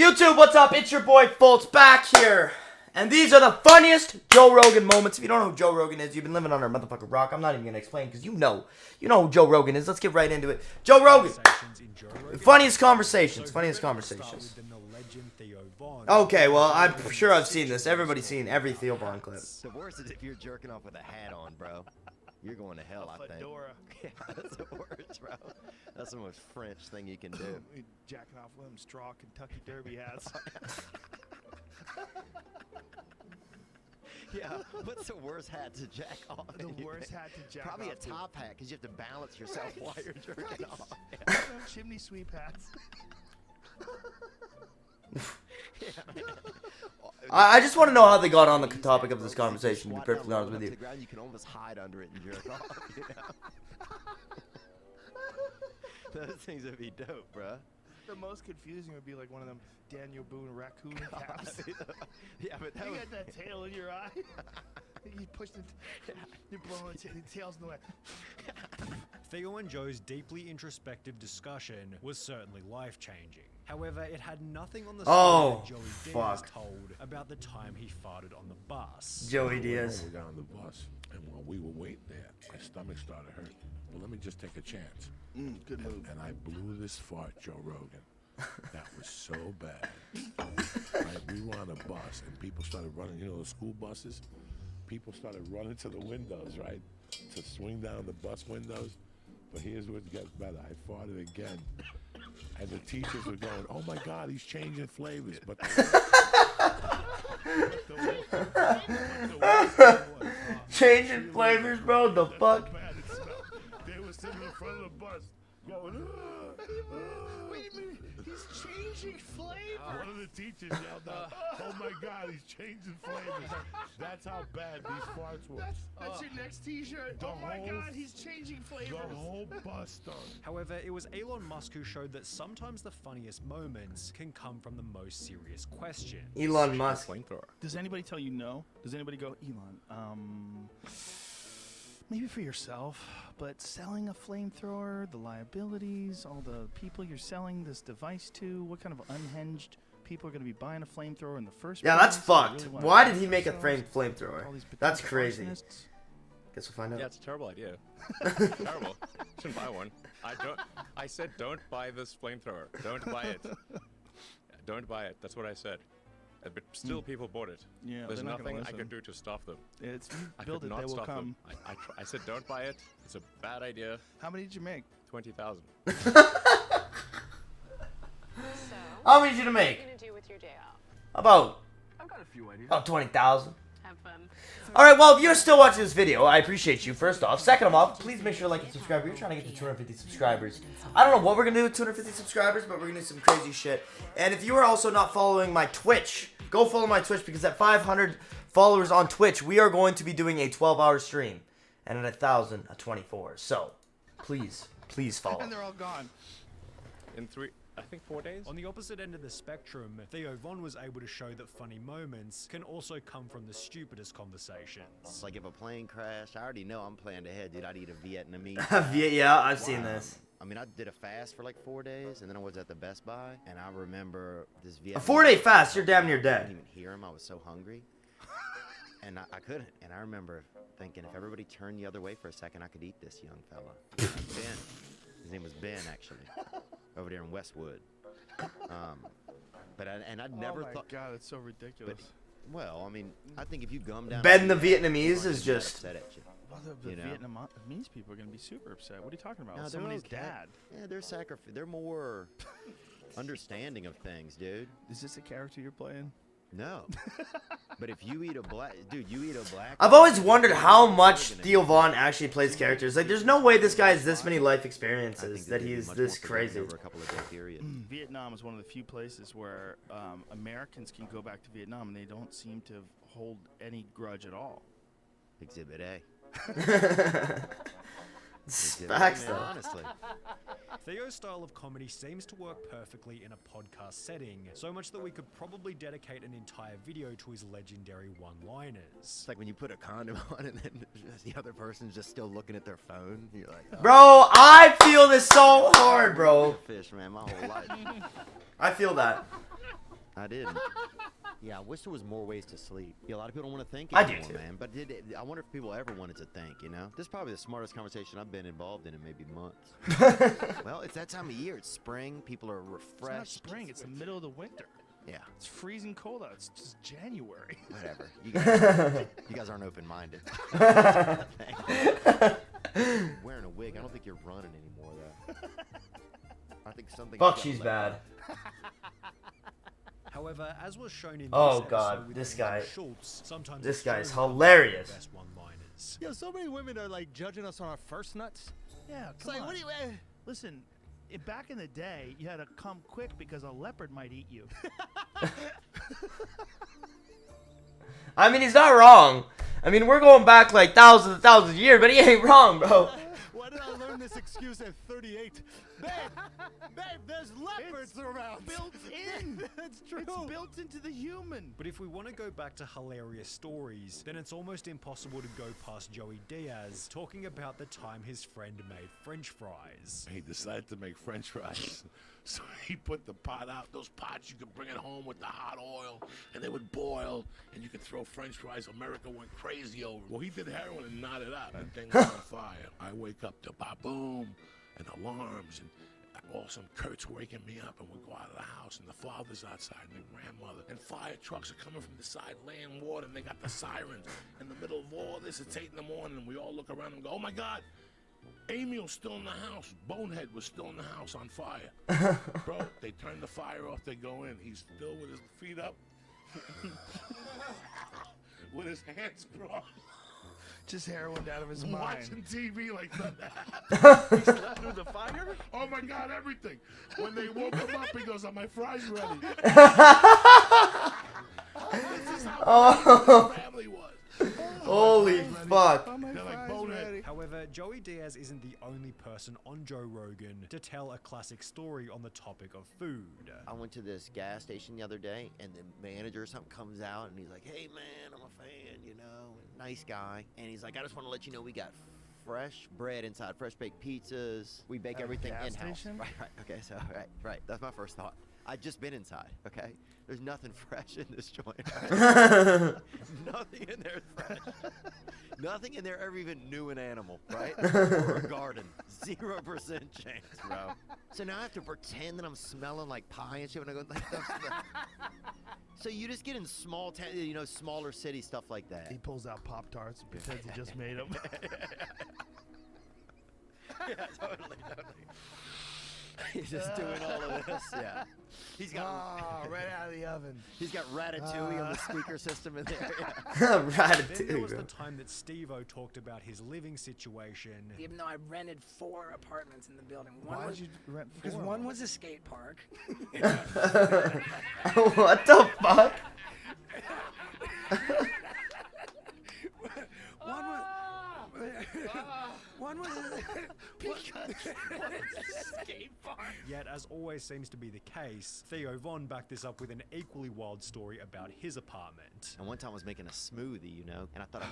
YouTube, what's up? It's your boy Fultz back here. And these are the funniest Joe Rogan moments. If you don't know who Joe Rogan is, you've been living under a motherfucking rock. I'm not even going to explain because you know who Joe Rogan is. Let's get right into it. Joe Rogan. Funniest conversations. Okay, well, I'm sure I've seen this. Everybody's seen every Theo Von clip. The worst is if you're jerking off with a hat on, bro. You're going to hell, I think. Yeah, that's the worst, bro. That's the most French thing you can do. Jacking off with them straw Kentucky Derby hats. Yeah, what's the worst hat to jack off? The worst hat to jack Probably off. a top hat, because you have to balance yourself while you're jerking off. Yeah. Chimney sweep hats. I just want to know how they got on the topic of this conversation, to be perfectly honest with you. You can almost hide under it and jerk off, you know? Those things would be dope, bro. The most confusing would be like one of them Daniel Boone raccoon caps. Yeah, but that you was... got that tail in your eye. You pushed it. You're blowing the tail's in the way. Theo and Joe's deeply introspective discussion was certainly life-changing. However, it had nothing on the story that Joey Diaz told about the time he farted on the bus. Joey Diaz. We were down the bus, and while we were waiting there, my stomach started hurting. Well, let me just take a chance. Good move. And I blew this fart, Joe Rogan. That was so bad. Right, we were on a bus, and people started running. You know, the school buses? People started running to the windows, right? To swing down the bus windows. But here's what gets better. I farted again. And the teachers were going, oh my God, he's changing flavors. But Changing flavors, bro? The fuck? They were sitting in front of the bus going, Wait a minute. He's changing flavor. One of the teachers yelled out, oh my God, he's changing flavors. That's how bad these farts were. That's your next t-shirt. Oh my God, he's changing flavors. The whole bus stunk. However, it was Elon Musk who showed that sometimes the funniest moments can come from the most serious questions. Elon Musk. Does anybody tell you no? Does anybody go, Elon, maybe for yourself, but selling a flamethrower, the liabilities, all the people you're selling this device to, what kind of unhinged people are going to be buying a flamethrower in the first place? Yeah, that's fucked. Really Why did he make a flamethrower? That's crazy. Arsonists? Guess we'll find out. Yeah, it's a terrible idea. Terrible. Shouldn't buy one. I said don't buy this flamethrower. Don't buy it. Don't buy it. That's what I said. But still, people bought it. Yeah, there's they're not gonna nothing I listen. can do to stop them. It's you I build could it, they not will stop come. them. I said don't buy it. It's a bad idea. How many did you make? 20,000. How many did you make? What are you gonna do with your day off? About I've got a few ideas. 20,000. Have fun. Alright, well, if you're still watching this video, I appreciate you, first off. Second of all, please make sure to like and subscribe. We're trying to get to 250 subscribers. I don't know what we're going to do with 250 subscribers, but we're going to do some crazy shit. And if you are also not following my Twitch, go follow my Twitch, because at 500 followers on Twitch, we are going to be doing a 12-hour stream. And at 1,000, a 24. So, please follow. And they're all gone. In 4 days? On the opposite end of the spectrum, Theo Von was able to show that funny moments can also come from the stupidest conversations. It's like if a plane crashed, I already know I'm planning ahead, dude. I'd eat a Vietnamese. Yeah, I've seen this. I mean, I did a fast for like 4 days, and then I was at the Best Buy, and I remember this Vietnamese... A 4-day fast, you're damn near I dead. couldn't even hear him. I was so hungry. And I couldn't. And I remember thinking, if everybody turned the other way for a second, I could eat this young fella. Ben. His name was Ben, actually. Over there in Westwood. I'd never thought... Oh my God, it's so ridiculous. But, well, I mean, I think if you gum down... Ben the Vietnamese is just... upset at you. Well, the You know? Vietnamese people are going to be super upset. What are you talking about? No, they're Somebody's okay. dad. Yeah, they're more understanding of things, dude. Is this a character you're playing? No. But if you eat a black... Dude, you eat a black... I've always wondered how much Theo Von actually plays characters. Like, there's no way this guy has this many life experiences, that he's this crazy. Over a couple of day period. Vietnam is one of the few places where Americans can go back to Vietnam and they don't seem to hold any grudge at all. Exhibit A. Facts, though. Honestly. Theo's style of comedy seems to work perfectly in a podcast setting, so much that we could probably dedicate an entire video to his legendary one-liners. It's like when you put a condom on and then the other person's just still looking at their phone. You're like, oh, Bro, I feel this so hard, bro. fish, man, my whole life. I feel that. I didn't. Yeah, I wish there was more ways to sleep. Yeah, a lot of people don't want to think I do anymore, too. man. But I wonder if people ever wanted to think, you know? This is probably the smartest conversation I've been involved in maybe months. Well, it's that time of year. It's spring. People are refreshed. It's not spring. It's the middle of the winter. Yeah, It's freezing cold out. It's just January. whatever. You guys aren't open-minded. Wearing a wig. I don't think you're running anymore, though. I think something. Fuck, she's bad. However, as was shown in this Oh, episode God, with this Elon guy. Schultz, sometimes This it's guy's Joey who comes up with hilarious. the best one-liners. Yo, so many women are like judging us on our first nuts. Yeah, It's come like, on. what do you? Listen, back in the day, you had to come quick because a leopard might eat you. I mean, he's not wrong. I mean, we're going back like thousands of years, but he ain't wrong, bro. Why did I learn this excuse at 38? Babe, there's leopards around. Built in. That's true. It's built into the human. But if we want to go back to hilarious stories, then it's almost impossible to go past Joey Diaz talking about the time his friend made French fries. He decided to make French fries. So he put the pot out. Those pots, you could bring it home with the hot oil, and they would boil, and you could throw French fries. America went crazy over it. Well, he did heroin and knotted out. That thing was on fire. I wake up to ba-boom and alarms, and all some Kurt's waking me up, and we go out of the house, and the father's outside, and the grandmother, and fire trucks are coming from the side laying water, and they got the sirens. In the middle of all this, it's 8 in the morning, and we all look around and go, oh my God, Emil's still in the house. Bonehead was still in the house on fire. Bro, they turn the fire off, they go in. He's still with his feet up, with his hands crossed, Just heroin out of his mind. watching TV like that. He slept through the fire? Oh my God, everything. When they woke him up, he goes, are my fries ready? This is how the family was. Holy fuck. Oh, my They're like fries bonehead. ready. However, Joey Diaz isn't the only person on Joe Rogan to tell a classic story on the topic of food. I went to this gas station the other day, and the manager or something comes out, and he's like, hey, man, I'm a fan, you know, nice guy. And he's like, I just want to let you know we got fresh bread inside, fresh baked pizzas. We bake At a everything gas in-house. station? Right, okay, so, right. That's my first thought. I'd just been inside, okay? There's nothing fresh in this joint. Right? Nothing in there is fresh. Nothing in there ever even knew an animal, right? Or a garden. 0% chance, bro. So now I have to pretend that I'm smelling like pie and shit when I go like So you just get in small town, you know, smaller city stuff like that. He pulls out Pop-Tarts and pretends he just made them. Yeah, totally. He's just doing all of this, yeah. He's got right out of the oven. he's got Ratatouille on the speaker system in there. Yeah. Then there was the Ratatouille. time that Steve-O talked about his living situation. Even though I rented 4 apartments in the building. Why would you rent Because 4? one was a skate park. What the fuck? One was Yet, as always seems to be the case, Theo Von backed this up with an equally wild story about his apartment. And one time I was making a smoothie, you know, and I thought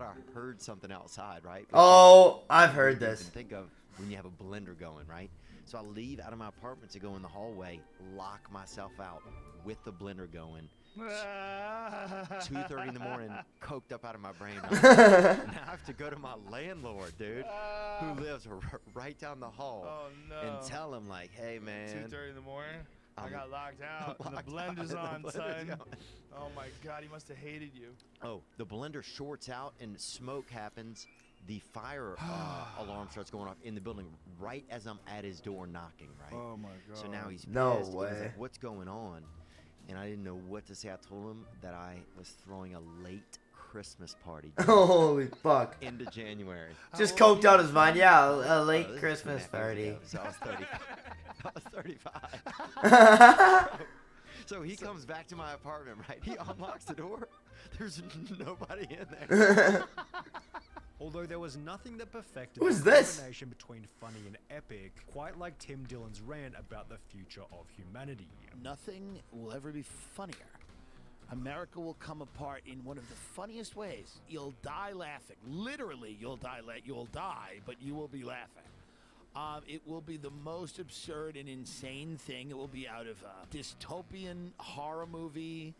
I heard something outside, right? Oh, I've heard You this. can think of when you have a blender going, right? So I leave out of my apartment to go in the hallway, lock myself out with the blender going. 2:30 in the morning, coked up out of my brain. Right? Now I have to go to my landlord, dude, who lives right down the hall, Oh, no. and tell him like, "Hey, man, 2:30 in the morning. I I'm got locked out. I'm The locked blender's out, on, the blender's son. going." Oh my God, he must have hated you. Oh, the blender shorts out and smoke happens. The fire alarm starts going off in the building right as I'm at his door knocking, right? Oh my God. So now he's No pissed. He's way. like, what's going on? And I didn't know what to say. I told him that I was throwing a late Christmas party Holy fuck. into January. Just coked out his mind. Yeah, a Oh, late this is Christmas 2.5 years party. ago, so I was 35. So he comes back to my apartment, right? He unlocks the door. There's nobody in there. Although there was nothing that perfected Who's the this? combination between funny and epic, quite like Tim Dillon's rant about the future of humanity. Nothing will ever be funnier. America will come apart in one of the funniest ways. You'll die laughing. Literally, you'll die, but you will be laughing. It will be the most absurd and insane thing. It will be out of a dystopian horror movie,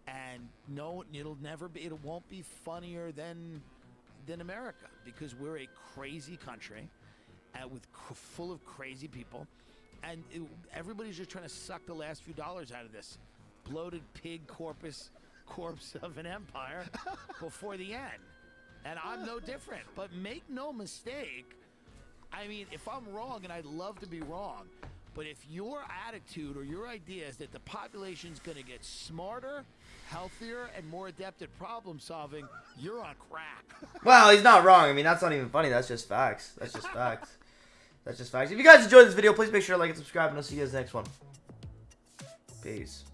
and no, it'll never be. It won't be funnier than America, because we're a crazy country, with full of crazy people, and everybody's just trying to suck the last few dollars out of this bloated pig corpse of an empire before the end. And I'm no different. But make no mistake, I mean, if I'm wrong, and I'd love to be wrong, but if your attitude or your idea is that the population's going to get smarter, healthier, and more adept at problem solving, you're on crack. Well, he's not wrong. I mean, that's not even funny. That's just facts. That's just facts. That's just facts. If you guys enjoyed this video, please make sure to like and subscribe, and I'll see you guys next one. Peace.